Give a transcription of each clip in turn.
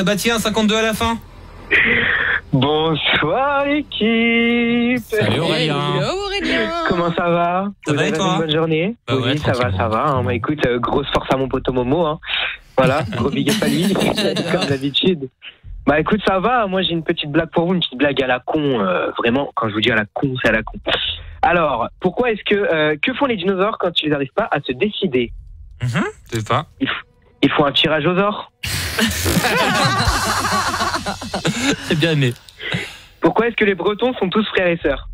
Bah tiens, 52 à la fin. Bonsoir l'équipe. Salut Aurélien. Hello Aurélien. Comment ça va? Ça va et toi? Une bonne journée? Bah ouais, oui, ça va. Hein. Bah écoute, grosse force à mon pote Momo. Hein. Voilà, gros big up à lui, comme d'habitude. Bah écoute, ça va. Moi j'ai une petite blague pour vous, une petite blague à la con. Vraiment, quand je vous dis à la con, c'est à la con. Alors, pourquoi est-ce que font les dinosaures quand ils n'arrivent pas à se décider? Je sais pas. Ils font un tirage aux ors. C'est bien aimé. Pourquoi est-ce que les Bretons sont tous frères et sœurs?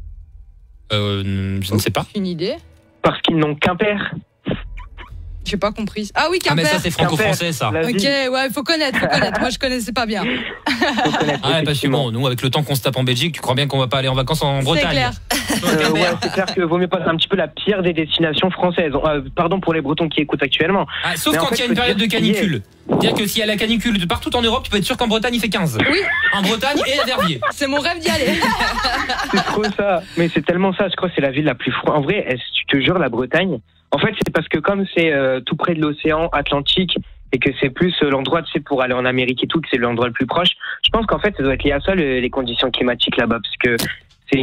Je ne sais pas. Une idée? Parce qu'ils n'ont qu'un père. J'ai pas compris. Ah oui, Ah mais Quimper. ça c'est franco-français ça. La Ok, vie. ouais, faut connaître. Moi, je connaissais pas bien. Faut connaître, Ah ouais, parce que effectivement. bon, nous avec le temps qu'on se tape en Belgique, tu crois bien qu'on va pas aller en vacances en Bretagne? C'est clair. Ouais, c'est clair que vaut mieux passer un petit peu la pire des destinations françaises. Pardon pour les Bretons qui écoutent actuellement. Ah, sauf Mais en quand fait, il y a faut une période de dire qu'il y est. canicule. C'est-à-dire que s'il y a la canicule de partout en Europe, tu peux être sûr qu'en Bretagne il fait 15. Oui. En Bretagne et à Verviers. C'est mon rêve d'y aller. C'est trop ça. Mais c'est tellement ça. Je crois que c'est la ville la plus froide. En vrai, je te jure, la Bretagne. En fait, c'est parce que comme c'est tout près de l'océan Atlantique et que c'est plus l'endroit, tu sais, pour aller en Amérique et tout, que c'est l'endroit le plus proche. Je pense qu'en fait, ça doit être lié à ça, les conditions climatiques là-bas, parce que c'est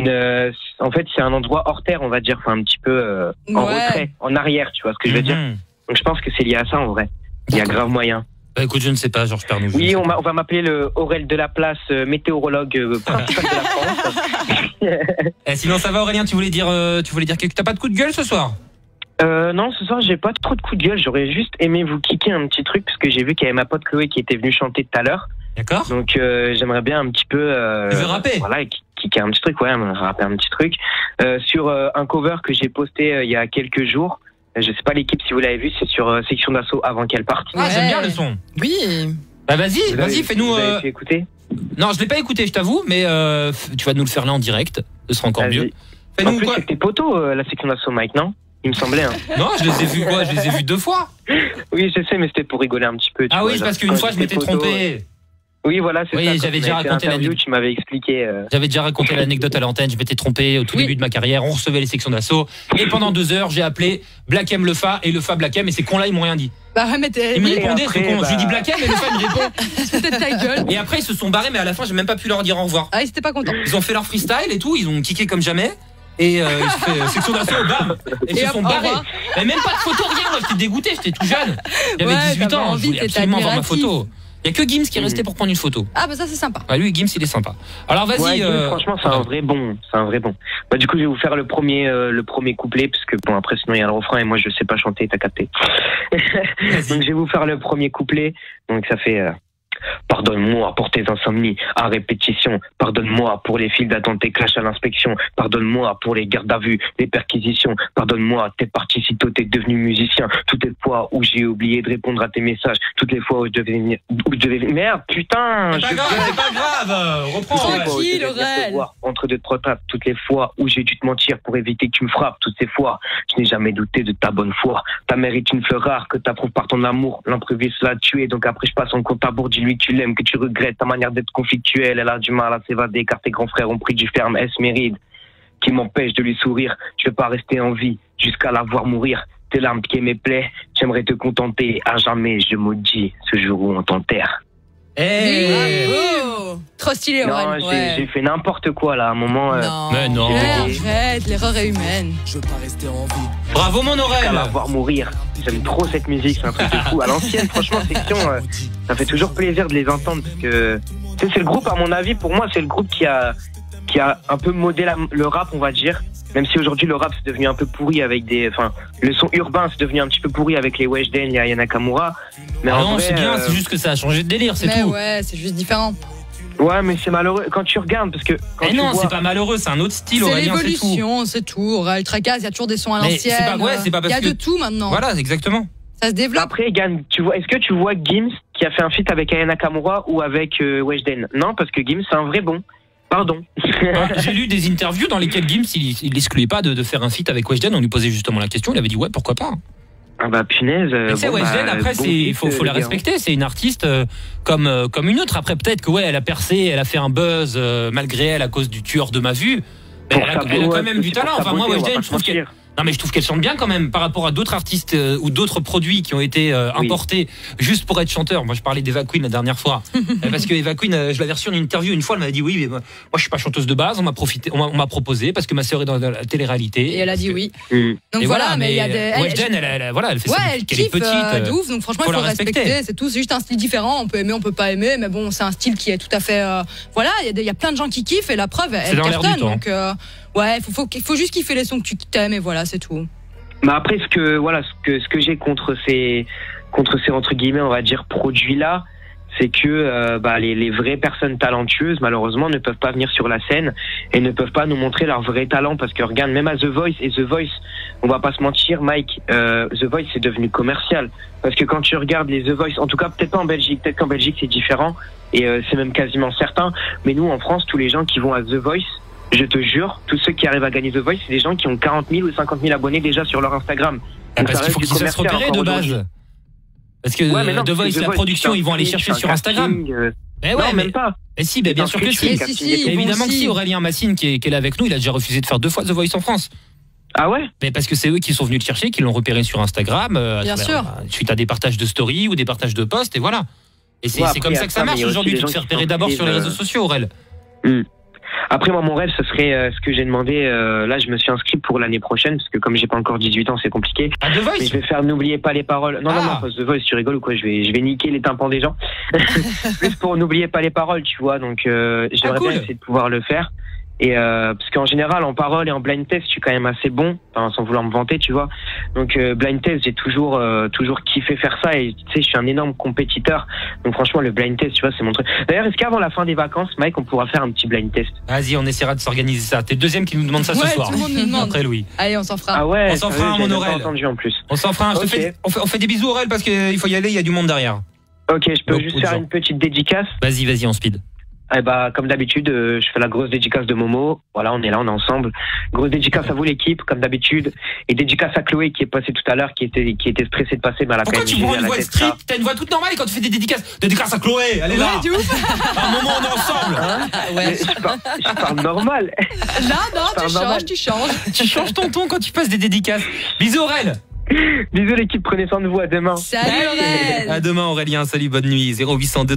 en fait, c'est un endroit hors terre, on va dire, enfin un petit peu en Ouais. retrait, en arrière, tu vois ce que je veux dire. Mhm. Donc je pense que c'est lié à ça en vrai. Il y a grave moyen. Bah écoute, je ne sais pas, Georges Pernou. Oui, on va m'appeler le Aurel de la place, météorologue principal de la France. Sinon ça va Aurélien, tu voulais dire que t'as pas de coup de gueule ce soir? Non, ce soir, j'ai pas trop de coup de gueule. J'aurais juste aimé vous kicker un petit truc parce que j'ai vu qu'il y avait ma pote Chloé qui était venue chanter tout à l'heure. D'accord. Donc, j'aimerais bien un petit peu. Tu veux rapper? Voilà, kicker un petit truc, ouais, rapper un petit truc. Sur un cover que j'ai posté il y a quelques jours. Je sais pas l'équipe si vous l'avez vu, c'est sur Section d'Assaut avant qu'elle parte. Ah, j'aime Ouais. bien le son. Oui. Bah vas-y, fais-nous. Vous avez pu écouter? Non, je l'ai pas écouté, je t'avoue, mais tu vas nous le faire là en direct. Ce sera encore Vas-y. mieux. En Fais-nous plus, quoi? c'était poteau la Section d'Assaut, Mike, non? Il me semblait. Hein. Non, je les ai vus quoi? Je les ai vus 2 fois. Oui, je sais, mais c'était pour rigoler un petit peu. tu Ah vois, oui, c'est genre, parce qu'une quand fois je m'étais j'étais poteau, trompé. Oui, voilà, c'est Oui, ça. Quand j'avais on déjà avait fait raconté l'interview, l'anecdote. tu m'avais expliqué. J'avais déjà raconté l'anecdote à l'antenne, je m'étais trompé au tout Oui. début de ma carrière, on recevait les sections d'assaut et pendant 2 heures j'ai appelé Black M Lefa et Lefa Black M et ces cons là ils m'ont rien dit. Bah ouais, mais t'es. Ils me Et répondaient après, ce con, je lui dis bah- Black M et Lefa il me répond. Peut-être ta gueule. Et après ils se sont barrés mais à la fin j'ai même pas pu leur dire au revoir. Ah, ils étaient pas contents. Ils ont fait leur freestyle et tout, ils ont kické comme jamais. Et ils ont fait section d'assaut, bam. Et ils Et se hop, sont au barrés. revoir. Et même pas de photo, rien, moi j'étais dégoûté, j'étais tout jeune. J'avais Ouais, 18 t'avais ans, je envie, voulais t'étais absolument avoir ma admiratif. photo. Il y a que Gims qui est resté pour prendre une photo. Ah, bah ça, c'est sympa. Ah lui Gims il est sympa. Alors vas-y. Ouais, Gims, franchement, c'est un vrai bon. C'est un vrai bon. Bah, du coup, je vais vous faire le premier couplet, parce que bon, après, sinon, il y a le refrain, et moi, je sais pas chanter, t'as capté. Donc, je vais vous faire le premier couplet. Donc, ça fait, pardonne-moi pour tes insomnies à répétition. Pardonne-moi pour les files d'attente et clash à l'inspection. Pardonne-moi pour les gardes à vue, les perquisitions. Pardonne-moi, t'es parti si tôt, t'es devenu musicien. Toutes les fois où j'ai oublié de répondre à tes messages. Toutes les fois où je devais venir. Merde, putain! C'est pas grave, reprends. Tranquille, Aurel. Entre deux tapes, toutes les fois où j'ai dû te mentir pour éviter que tu me frappes, toutes ces fois, je n'ai jamais douté de ta bonne foi. Ta mère est une fleur rare que t'approuves par ton amour. L'impréviste l'a tué, donc après je passe en compte à bourre. Dis-lui que tu l'aimes, que tu regrettes ta manière d'être conflictuelle. Elle a du mal à s'évader car tes grands frères ont pris du ferme. Est-ce mérite qui m'empêche de lui sourire? Je vais pas rester en vie jusqu'à la voir mourir. Tes larmes qui mes plaies, j'aimerais te contenter. À jamais je maudis ce jour où on t'enterre. Eh Bravo. Trop stylé, Non, Aurel. j'ai fait n'importe quoi là, à un moment. Non. Mais non. Arrête, l'erreur est humaine. Bravo mon Jusqu'à Aurel. la voir mourir. J'aime trop cette musique, c'est un truc de fou. À l'ancienne, franchement, Section, ça fait toujours plaisir de les entendre parce que tu sais, c'est le groupe, à mon avis, pour moi, c'est le groupe qui a un peu modé le rap, on va dire. Même si aujourd'hui le rap c'est devenu un peu pourri avec le son urbain c'est devenu un petit peu pourri avec les Weshden, il y a Yana Nakamura. Mais Ah en non, vrai, c'est bien, c'est juste que ça a changé de délire, c'est Mais tout. ouais, c'est juste différent. Ouais, mais c'est malheureux quand tu regardes parce que quand Mais tu non, vois... c'est pas malheureux, c'est un autre style, C'est Aurélien, c'est tout. l'évolution, c'est tout. Aurel Tracas, il y a toujours des sons à Mais l'ancienne. c'est pas- ouais, c'est pas parce Il y a que- de tout maintenant. Voilà, exactement. Ça se développe. Après, Gann, est-ce que tu vois Gims qui a fait un feat avec Aya Nakamura ou avec Weshden? Non, parce que Gims c'est un vrai bon. Pardon. J'ai lu des interviews dans lesquelles Gims il excluait pas de faire un feat avec Weshden, on lui posait justement la question, il avait dit ouais, pourquoi pas. Ah bah punaise. Tu sais, Weshden, après, il faut la respecter. C'est une artiste comme une autre. Après, peut-être que ouais, elle a percé, elle a fait un buzz malgré elle à cause du tueur de ma vue. Mais elle a quand même du talent. Enfin, moi, Weshden, je trouve Non mais je trouve qu'elle chante bien quand même par rapport à d'autres artistes ou d'autres produits qui ont été importés juste pour être chanteur. Moi je parlais d'Eva Queen la dernière fois parce que Eva Queen je l'avais reçue en interview une fois, elle m'a dit oui mais moi je suis pas chanteuse de base, on m'a proposé parce que ma sœur est dans la télé-réalité. Et elle a dit oui. Donc et voilà, mais il y a des Weshden elle fait ça elle qu'elle est kiffe petite. de ouf, donc franchement il faut respecter, c'est tout, c'est juste un style différent, on peut aimer, on peut pas aimer, mais bon, c'est un style qui est tout à fait voilà, il y a plein de gens qui kiffent et la preuve elle cartonne, donc ouais, il faut juste kiffer les sons que tu t'aimes et voilà, c'est tout. Mais après ce que j'ai contre ces entre guillemets on va dire produits là, c'est que les vraies personnes talentueuses malheureusement ne peuvent pas venir sur la scène et ne peuvent pas nous montrer leur vrai talent, parce que regarde, même à The Voice, et The Voice, on va pas se mentir Mike, The Voice c'est devenu commercial, parce que quand tu regardes les The Voice, en tout cas peut-être pas en Belgique, peut-être qu'en Belgique c'est différent et c'est même quasiment certain, mais nous en France, tous les gens qui vont à The Voice, je te jure, tous ceux qui arrivent à gagner The Voice, c'est des gens qui ont 40 000 ou 50 000 abonnés déjà sur leur Instagram. Parce qu'il faut qu'ils se fassent repérer de base. Parce que The Voice, la production, ils vont aller chercher sur Instagram. Mais ouais, même pas. Mais si, bien sûr que si. Évidemment que si. Aurélien Massine, qui est là avec nous, il a déjà refusé de faire 2 fois The Voice en France. Ah ouais? Mais parce que c'est eux qui sont venus le chercher, qui l'ont repéré sur Instagram. Bien sûr. Suite à des partages de stories ou des partages de posts, et voilà. Et c'est comme ça que ça marche aujourd'hui. Tu te fais repérer d'abord sur les réseaux sociaux, Aurel. Après, moi, mon rêve, ce serait ce que j'ai demandé. Là, je me suis inscrit pour l'année prochaine, parce que comme j'ai pas encore 18 ans, c'est compliqué. Ah, The Voice. Mais je vais faire N'oubliez pas les paroles. Non, The Voice, tu rigoles ou quoi? Je vais niquer les tympans des gens. Plus pour N'oubliez pas les paroles, tu vois. Donc, j'aimerais bien essayer de pouvoir le faire. Et parce qu'en général, en parole et en blind test, je suis quand même assez bon, enfin, sans vouloir me vanter, tu vois. Donc blind test, j'ai toujours kiffé faire ça, et tu sais, je suis un énorme compétiteur. Donc franchement, le blind test, tu vois, c'est mon truc. D'ailleurs, est-ce qu'avant la fin des vacances, Mike, on pourra faire un petit blind test? Vas-y, on essaiera de s'organiser ça. T'es le deuxième qui nous demande ça ce soir. Tout le monde nous demande. Après Louis. Allez, on s'en fera. Ah ouais. On s'en fera un, mon Aurel. Entendu en plus. On s'en fera un. Okay. On fait des bisous, Aurel, parce qu'il faut y aller. Il y a du monde derrière. Ok, je peux juste faire une petite dédicace. Vas-y, en speed. Eh bah, comme d'habitude, je fais la grosse dédicace de Momo. Voilà, on est là, on est ensemble. Grosse dédicace à vous, l'équipe, comme d'habitude. Et dédicace à Chloé, qui est passée tout à l'heure, qui était stressée de passer, mais elle a quand même. Pourquoi tu prends une voix stricte? T'as une voix toute normale, et quand tu fais des dédicaces. Dédicace à Chloé, elle est là. À un moment, on est ensemble. Ouais. Je parle normal. Non, tu changes. Tu changes ton ton quand tu passes des dédicaces. Bisous, Aurel. Bisous, l'équipe, prenez soin de vous, à demain. Salut, Aurel. À demain, Aurélien. Salut, bonne nuit. 0802